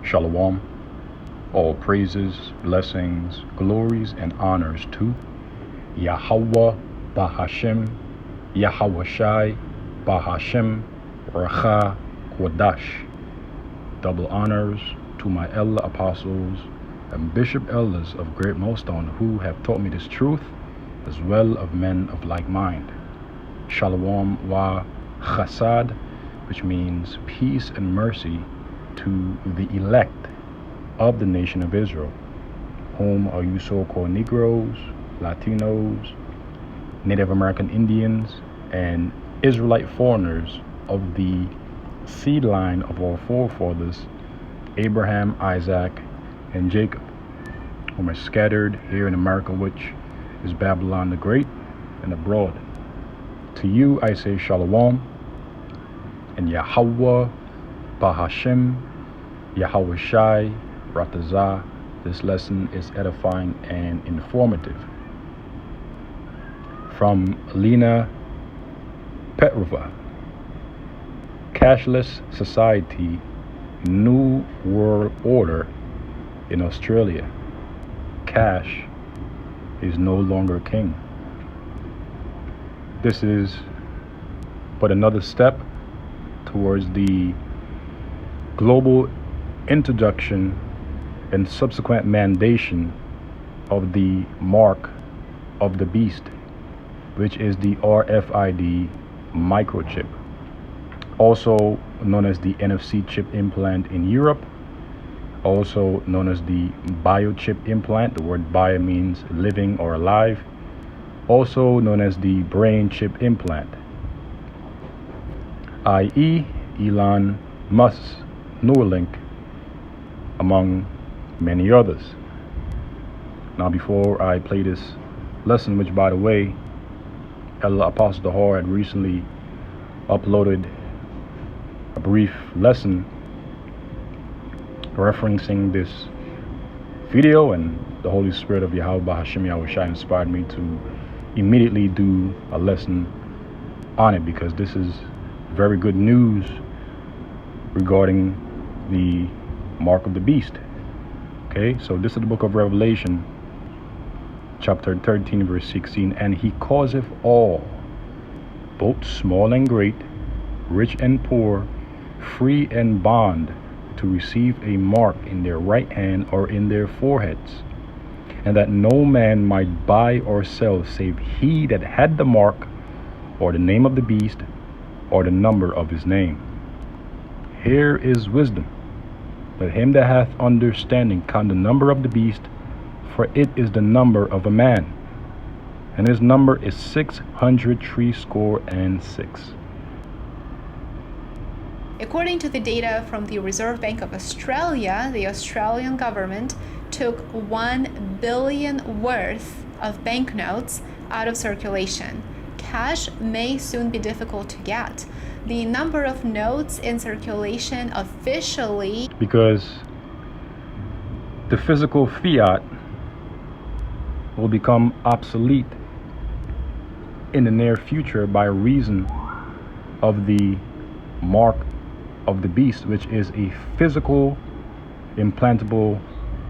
Shalom. All praises, blessings, glories, and honors to Yahweh Bahashem, Yahweh Shai, Bahashem, Racha, Kodash. Double honors to my elder apostles and bishop elders of Great Millstone who have taught me this truth, as well of men of like mind. Shalom wa chasad, which means peace and mercy to the elect of the nation of Israel, whom are you so-called Negroes, Latinos, Native American Indians, and Israelite foreigners of the seed line of our forefathers, Abraham, Isaac, and Jacob, whom are scattered here in America, which is Babylon the Great, and abroad. To you I say Shalom, and Yahweh, Bahashem, Yahweh Shai, Ratazah. This lesson is edifying and informative. From Lena Petrova, Cashless Society, New World Order in Australia. Cash is no longer king. This is but another step towards the global introduction and subsequent mandation of the mark of the beast, which is the RFID microchip, also known as the NFC chip implant in Europe, also known as the biochip implant. The word bio means living or alive, also known as the brain chip implant, i.e. Elon Musk's Neuralink, among many others. Now, before I play this lesson, which by the way, Elder Apostle Dahar had recently uploaded a brief lesson referencing this video, and the Holy Spirit of Yahweh Bahashem Yahweh Shai inspired me to immediately do a lesson on it, because this is very good news regarding the mark of the beast. Okay, so this is the book of Revelation, chapter 13, verse 16. And he causeth all, both small and great, rich and poor, free and bond, to receive a mark in their right hand or in their foreheads, and that no man might buy or sell save he that had the mark, or the name of the beast, or the number of his name. Here is wisdom. Let him that hath understanding count the number of the beast, for it is the number of a man, and his number is 666. According to the data from the Reserve Bank of Australia, the Australian government took 1 billion worth of banknotes out of circulation. Cash may soon be difficult to get. The number of notes in circulation officially, because the physical fiat will become obsolete in the near future by reason of the mark of the beast, which is a physical implantable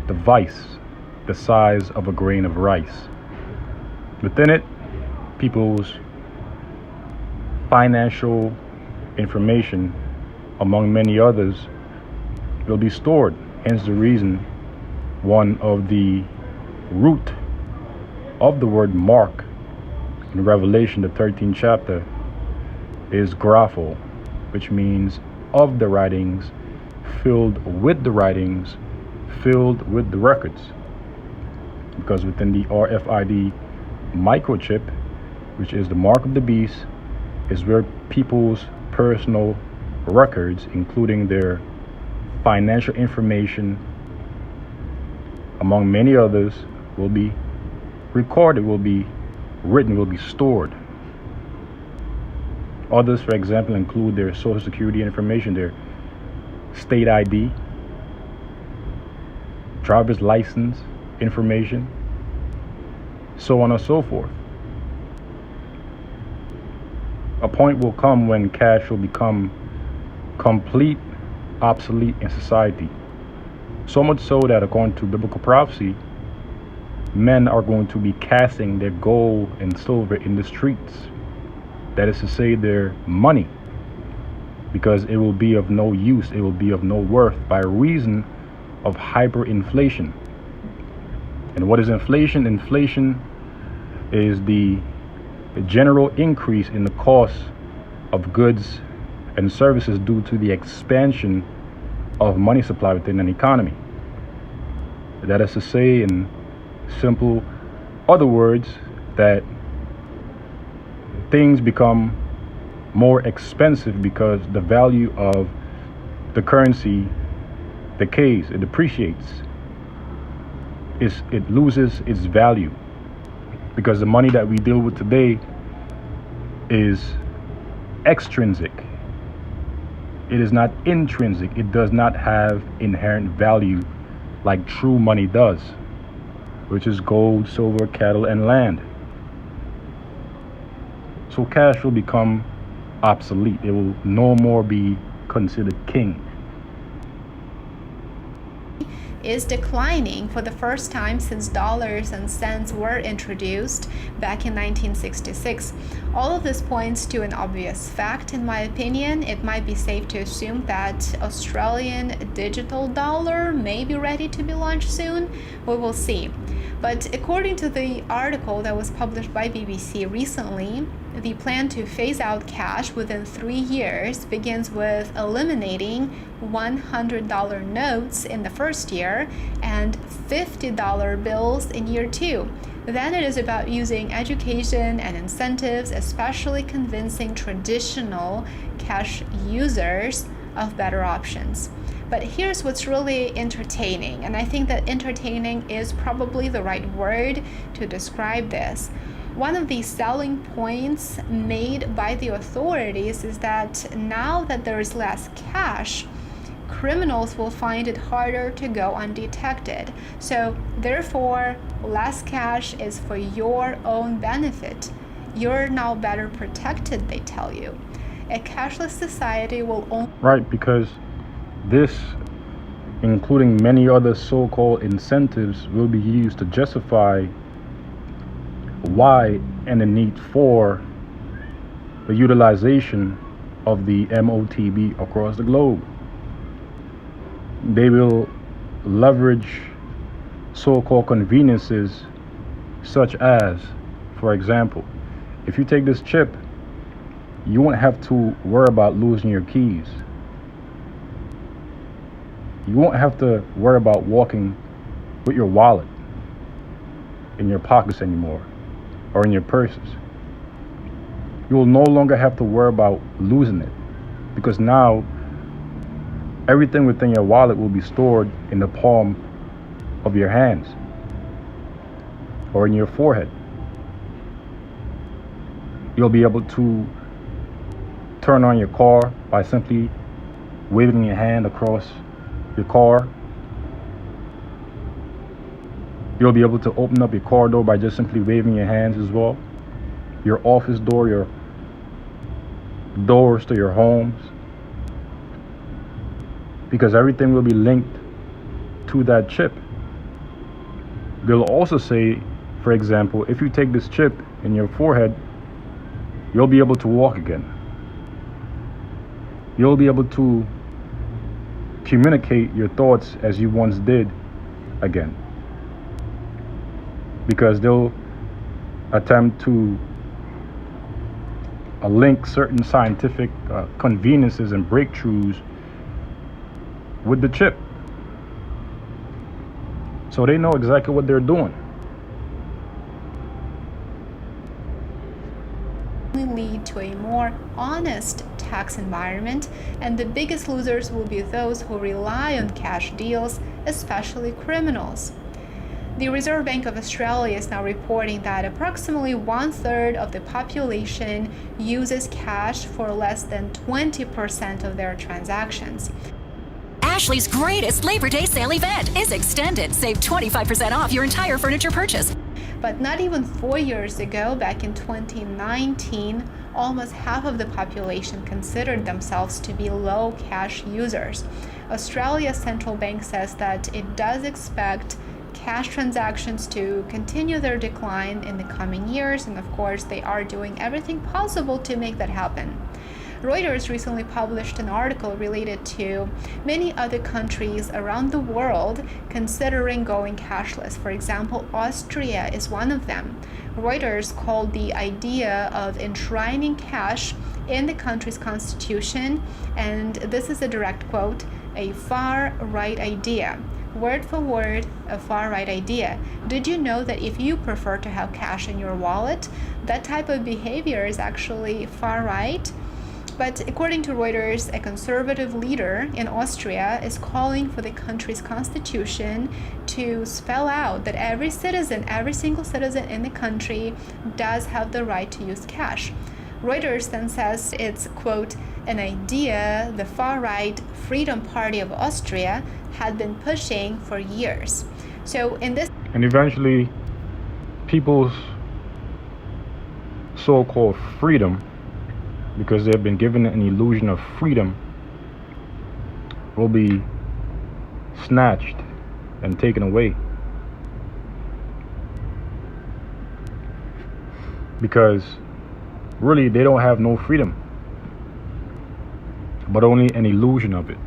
device the size of a grain of rice. Within it, people's financial information, among many others, will be stored. Hence the reason one of the root of the word mark in Revelation, the 13th chapter, is grapho, which means of the writings, filled with the writings, filled with the records. Because within the RFID microchip, which is the mark of the beast, is where people's personal records, including their financial information, among many others, will be recorded, will be written, will be stored. Others, for example, include their social security information, their state ID, driver's license information, so on and so forth. A point will come when cash will become complete obsolete in society. So much so that according to biblical prophecy, men are going to be casting their gold and silver in the streets. That is to say, their money, because it will be of no use, it will be of no worth by reason of hyperinflation. And what is inflation? Inflation is the general increase in the cost of goods and services due to the expansion of money supply within an economy. That is to say, in simple other words, that things become more expensive because the value of the currency decays, it depreciates, it loses its value, because the money that we deal with today is extrinsic. It is not intrinsic. It does not have inherent value like true money does, which is gold, silver, cattle, and land. So cash will become obsolete. It will no more be considered king. Is declining for the first time since dollars and cents were introduced back in 1966. All of this points to an obvious fact, in my opinion. It might be safe to assume that Australian digital dollar may be ready to be launched soon. We will see. But according to the article that was published by BBC recently, the plan to phase out cash within 3 years begins with eliminating $100 notes in the first year and $50 bills in year 2. Then it is about using education and incentives, especially convincing traditional cash users of better options. But here's what's really entertaining, and I think that entertaining is probably the right word to describe this. One of the selling points made by the authorities is that now that there is less cash, criminals will find it harder to go undetected. So therefore, less cash is for your own benefit. You're now better protected, they tell you. A cashless society will only... Right, because this, including many other so-called incentives, will be used to justify why and the need for the utilization of the MOTB across the globe. They will leverage so-called conveniences such as, for example, if you take this chip, you won't have to worry about losing your keys. You won't have to worry about walking with your wallet in your pockets anymore, or in your purses. You will no longer have to worry about losing it, because now everything within your wallet will be stored in the palm of your hands or in your forehead. You'll be able to turn on your car by simply waving your hand across your car. You'll be able to open up your car door by just simply waving your hands as well. Your office door, your doors to your homes. Because everything will be linked to that chip. They'll also say, for example, if you take this chip in your forehead, you'll be able to walk again. You'll be able to communicate your thoughts as you once did again. Because they'll attempt to link certain scientific conveniences and breakthroughs with the chip. So they know exactly what they're doing. Lead to a more honest tax environment, and the biggest losers will be those who rely on cash deals, especially criminals. The Reserve Bank of Australia is now reporting that approximately 1/3 of the population uses cash for less than 20% of their transactions. Ashley's greatest Labor Day sale event is extended. Save 25% off your entire furniture purchase. But not even 4 years ago, back in 2019, almost half of the population considered themselves to be low cash users. Australia's central bank says that it does expect cash transactions to continue their decline in the coming years, and of course they are doing everything possible to make that happen. Reuters recently published an article related to many other countries around the world considering going cashless. For example, Austria is one of them. Reuters called the idea of enshrining cash in the country's constitution, and this is a direct quote, a far-right idea. Word for word, a far-right idea. Did you know that if you prefer to have cash in your wallet, that type of behavior is actually far-right? But according to Reuters, a conservative leader in Austria is calling for the country's constitution to spell out that every single citizen in the country does have the right to use cash. Reuters then says it's, quote, an idea the far-right Freedom Party of Austria had been pushing for years. So in this... And eventually, people's so-called freedom, because they've been given an illusion of freedom, will be snatched and taken away. Because really they don't have no freedom, but only an illusion of it.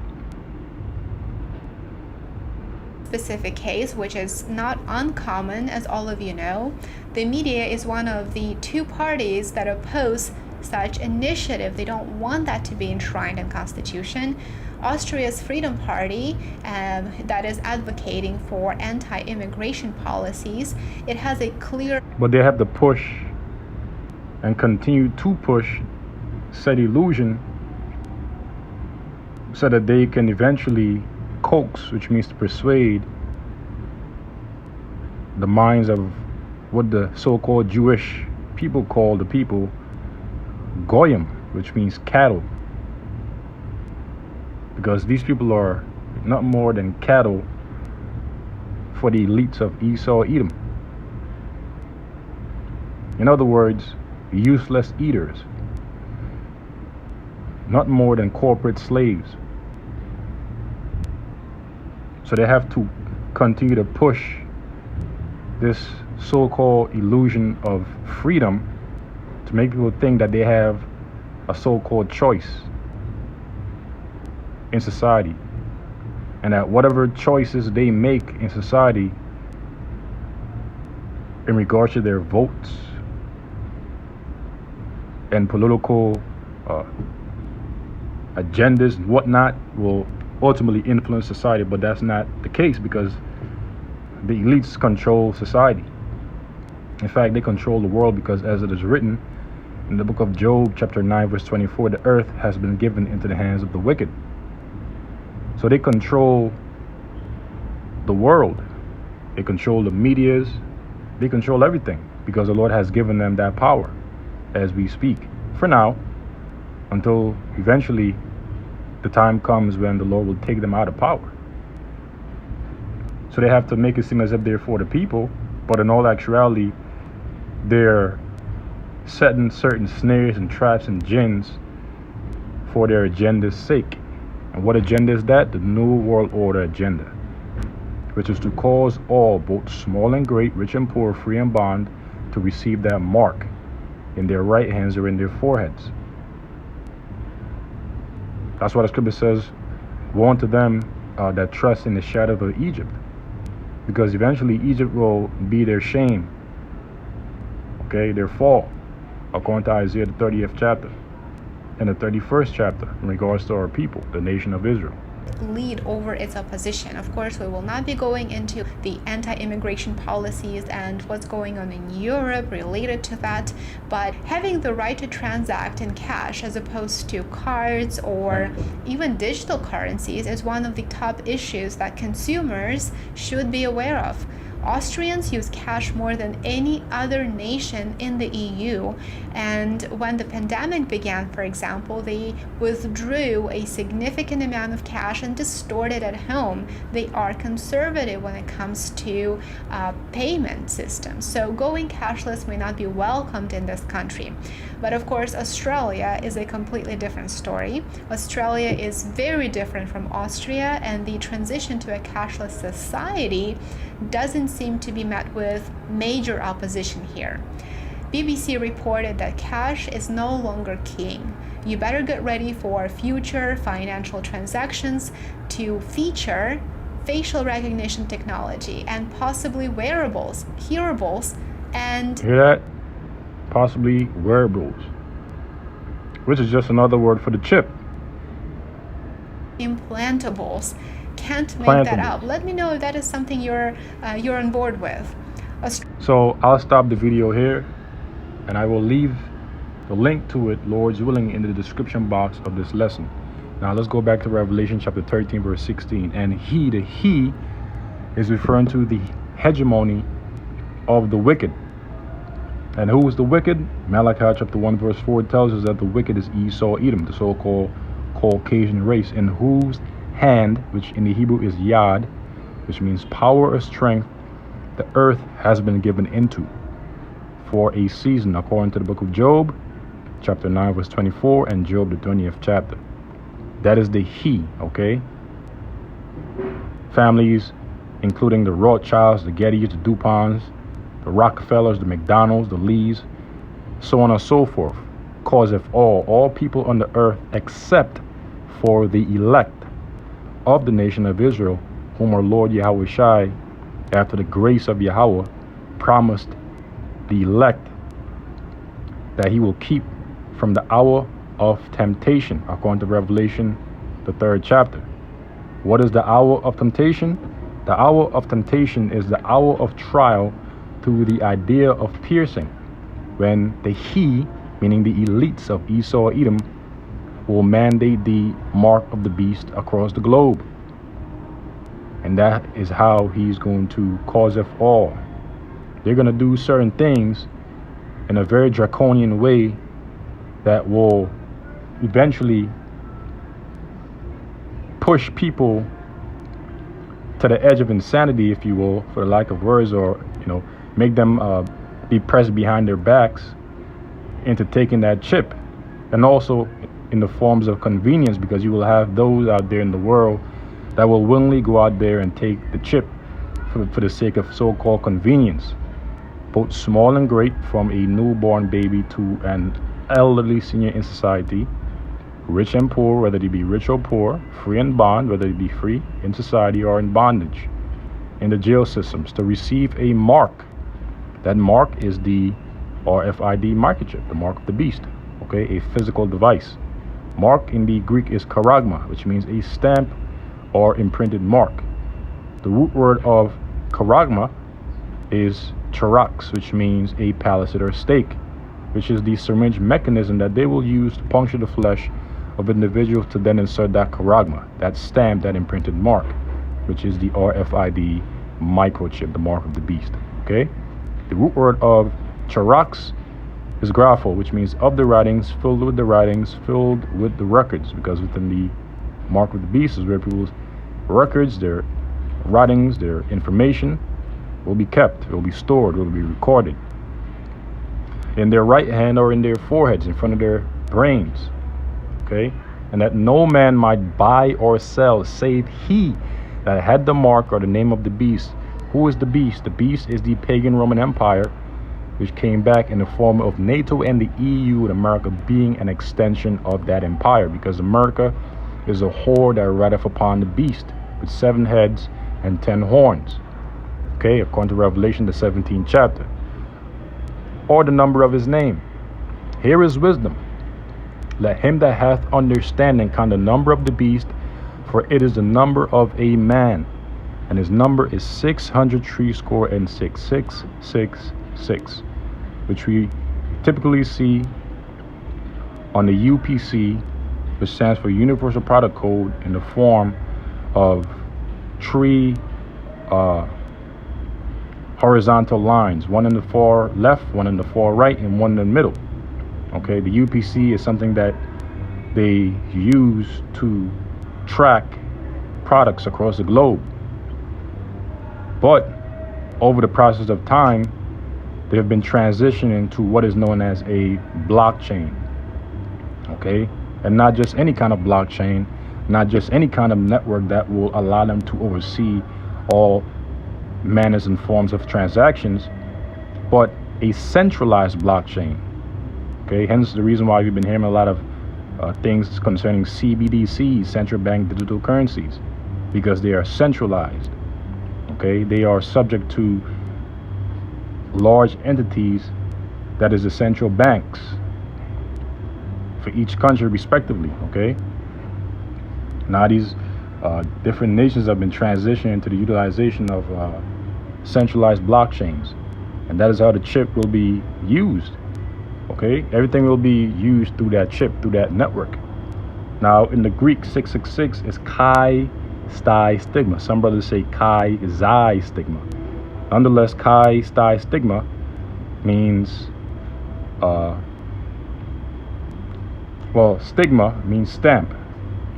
Specific case, which is not uncommon, as all of you know, the media is one of the two parties that oppose such initiative. They don't want that to be enshrined in constitution. Austria's Freedom Party, that is advocating for anti-immigration policies, it has a clear... But they have to push and continue to push said illusion so that they can eventually coax, which means to persuade, the minds of what the so-called Jewish people call the people Goyim, which means cattle. Because these people are not more than cattle for the elites of Esau, Edom. In other words, useless eaters. Not more than corporate slaves. So they have to continue to push this so-called illusion of freedom to make people think that they have a so-called choice in society, and that whatever choices they make in society in regards to their votes and political agendas and whatnot will ultimately influence society. But that's not the case, because the elites control society. In fact, they control the world, because as it is written in the book of Job, chapter 9, verse 24, the earth has been given into the hands of the wicked. So they control the world. They control the medias. They control everything, because the Lord has given them that power as we speak. For now, until eventually the time comes when the Lord will take them out of power. So they have to make it seem as if they're for the people, but in all actuality, they're setting certain snares and traps and gins for their agenda's sake. And what agenda is that? The New World Order agenda, which is to cause all, both small and great, rich and poor, free and bond, to receive that mark in their right hands or in their foreheads. That's why the scripture says, woe unto them that trust in the shadow of Egypt, because eventually Egypt will be their shame, okay, their fall, according to Isaiah the 30th chapter and the 31st chapter in regards to our people, the nation of Israel. Lead over its opposition. Of course, we will not be going into the anti-immigration policies and what's going on in Europe related to that, but having the right to transact in cash as opposed to cards or even digital currencies is one of the top issues that consumers should be aware of. Austrians use cash more than any other nation in the EU, and when the pandemic began, for example, they withdrew a significant amount of cash and stored it at home. They are conservative when it comes to payment systems, so going cashless may not be welcomed in this country. But of course, Australia is a completely different story. Australia is very different from Austria, and the transition to a cashless society doesn't seem to be met with major opposition here. BBC reported that cash is no longer king. You better get ready for future financial transactions to feature facial recognition technology and possibly wearables, hearables, and... Hear that? Possibly wearables, which is just another word for the chip. implantables. Can't make that up. Let me know if that is something you're on board with. So I'll stop the video here, and I will leave the link to it, Lord's willing, in the description box of this lesson. Now let's go back to Revelation chapter 13 verse 16. And the he is referring to the hegemony of the wicked. And who is the wicked? Malachi chapter 1 verse 4 tells us that the wicked is Esau, Edom, the so-called Caucasian race, in whose hand, which in the Hebrew is yad, which means power or strength, the earth has been given into for a season, according to the book of Job chapter 9 verse 24 and Job the 20th chapter. That is the he, okay? Families including the Rothschilds, the Gettys, the DuPonts, the Rockefellers, the McDonalds, the Lees, so on and so forth, causeth all people on the earth, except for the elect of the nation of Israel, whom our Lord Yahweh Shai, after the grace of Yahweh, promised the elect that he will keep from the hour of temptation, according to Revelation, the 3rd chapter. What is the hour of temptation? The hour of temptation is the hour of trial to the idea of piercing, when the he, meaning the elites of Esau, Edom, will mandate the mark of the beast across the globe. And that is how he's going to cause us all. They're going to do certain things in a very draconian way that will eventually push people to the edge of insanity, if you will, for the lack of words, or make them be pressed behind their backs into taking that chip. And also in the forms of convenience, because you will have those out there in the world that will willingly go out there and take the chip for the sake of so-called convenience, both small and great, from a newborn baby to an elderly senior in society, rich and poor, whether they be rich or poor, free and bond, whether they be free in society or in bondage, in the jail systems, to receive a mark. That mark is the RFID microchip, the mark of the beast, okay, a physical device. Mark in the Greek is charagma, which means a stamp or imprinted mark. The root word of charagma is charax, which means a palisade or stake, which is the syringe mechanism that they will use to puncture the flesh of individuals to then insert that charagma, that stamp, that imprinted mark, which is the RFID microchip, the mark of the beast, okay? The root word of charax is grapho, which means of the writings, filled with the writings, filled with the records, because within the mark of the beast is where people's records, their writings, their information will be kept, will be stored, will be recorded in their right hand or in their foreheads, in front of their brains, okay? And that no man might buy or sell save he that had the mark or the name of the beast. Who is the beast? The beast is the pagan Roman Empire, which came back in the form of NATO and the EU, with America being an extension of that empire, because America is a whore that rideth upon the beast with 7 heads and 10 horns, okay, according to Revelation the 17th chapter, or the number of his name. Here is wisdom. Let him that hath understanding count the number of the beast, for it is the number of a man, and his number is 666, which we typically see on the UPC, which stands for Universal Product Code, in the form of 3 horizontal lines, one in the far left, one in the far right, and one in the middle. Okay, the UPC is something that they use to track products across the globe. But over the process of time, they have been transitioning to what is known as a blockchain. Okay, and not just any kind of blockchain, not just any kind of network that will allow them to oversee all manners and forms of transactions, but a centralized blockchain. Okay, hence the reason why we've been hearing a lot of things concerning CBDCs, central bank digital currencies, because they are centralized. Okay, they are subject to large entities, that is the central banks for each country respectively. Okay, now these different nations have been transitioning to the utilization of centralized blockchains, and that is how the chip will be used. Okay, everything will be used through that chip, through that network. Now in the Greek, 666 is Chi Stai Stigma. Some brothers say Chi Xi Stigma. Nonetheless, Chi Stai Stigma means stigma means stamp.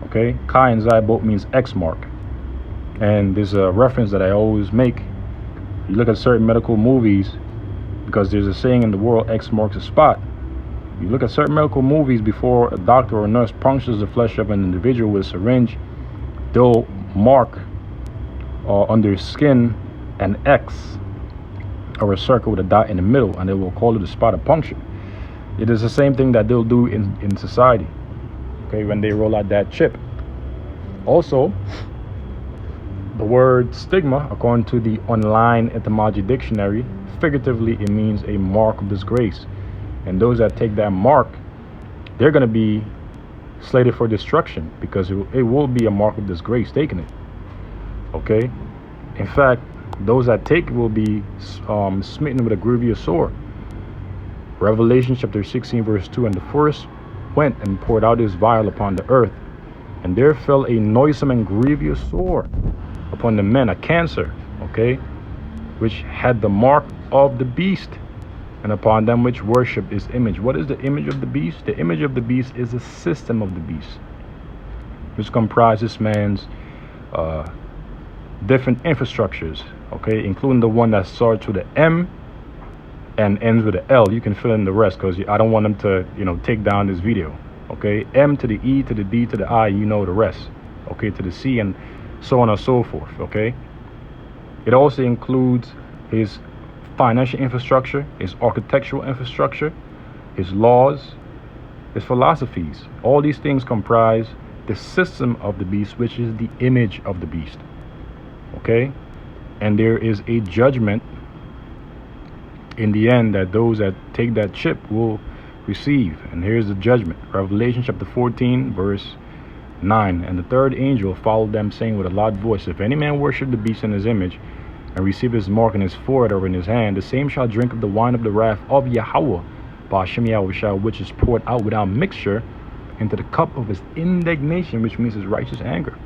Okay, Chi and Xi both means X mark. And there's a reference that I always make. You look at certain medical movies, because there's a saying in the world, X marks a spot. You look at certain medical movies, before a doctor or nurse punctures the flesh of an individual with a syringe, they'll mark on their skin an X or a circle with a dot in the middle, and they will call it a spot of puncture. It is the same thing that they'll do in society, okay, when they roll out that chip. Also, the word stigma, according to the online etymology dictionary, figuratively it means a mark of disgrace. And those that take that mark, they're going to be slated for destruction, because it will be a mark of disgrace taking it. Okay, in fact, those that take it will be smitten with a grievous sore. Revelation chapter 16 verse 2, and the first went and poured out his vial upon the earth, and there fell a noisome and grievous sore upon the men, a cancer, okay, which had the mark of the beast, and upon them which worship his image. What is the image of the beast? The image of the beast is the system of the beast, which comprises man's different infrastructures, okay, including the one that starts with an M and ends with an L. You can fill in the rest, because I don't want them to, take down this video. Okay, M to the E to the D to the I, you know the rest. Okay, to the C, and so on and so forth. Okay, it also includes his financial infrastructure, his architectural infrastructure, his laws, his philosophies. All these things comprise the system of the beast, which is the image of the beast. Okay, and there is a judgment in the end that those that take that chip will receive. And here's the judgment. Revelation chapter 14 verse 9, and the third angel followed them, saying with a loud voice, if any man worship the beast in his image, and receive his mark in his forehead or in his hand, the same shall drink of the wine of the wrath of Yahweh, Ba'ashem Yahushua, which is poured out without mixture into the cup of his indignation, which means his righteous anger.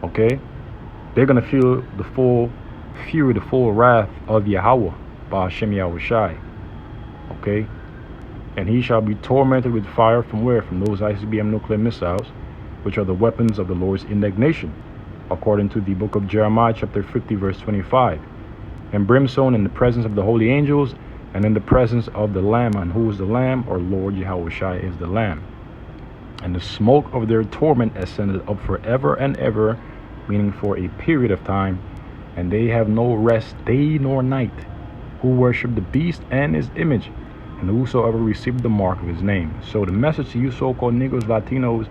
Okay, they're gonna feel the full fury, the full wrath of Yahweh, Ba'ashem Yahushua. Okay, and he shall be tormented with fire from where? From those ICBM nuclear missiles, which are the weapons of the Lord's indignation, according to the book of Jeremiah chapter 50 verse 25. And brimstone in the presence of the holy angels, and in the presence of the Lamb. And who is the Lamb? Or Lord Yahushua is the Lamb. And the smoke of their torment ascended up forever and ever, meaning for a period of time, and they have no rest day nor night, who worship the beast and his image, and whosoever received the mark of his name. So the message to you so-called Negroes, Latinos,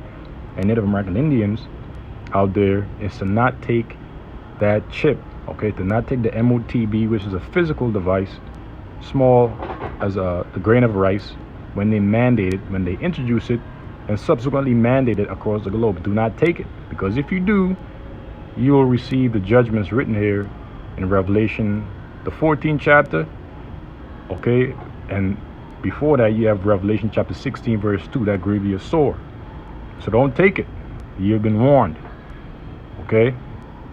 and Native American Indians out there is to not take that chip, okay, to not take the MOTB, which is a physical device, small as a grain of rice, when they mandate it, when they introduce it, and subsequently mandate it across the globe. Do not take it, because if you do, you will receive the judgments written here in Revelation, the 14th chapter, okay, and before that you have Revelation chapter 16 verse 2, that grievous sore. So don't take it. You've been warned. Okay,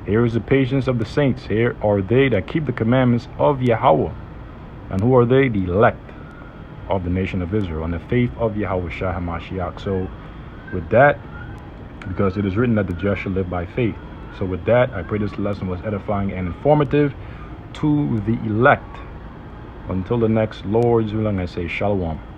here is the patience of the saints. Here are they that keep the commandments of Yahweh. And who are they? The elect of the nation of Israel, and the faith of Yahweh Shah HaMashiach. So with that, because it is written that the just shall live by faith. So with that, I pray this lesson was edifying and informative to the elect Until the next Lord's willing, I say shalom.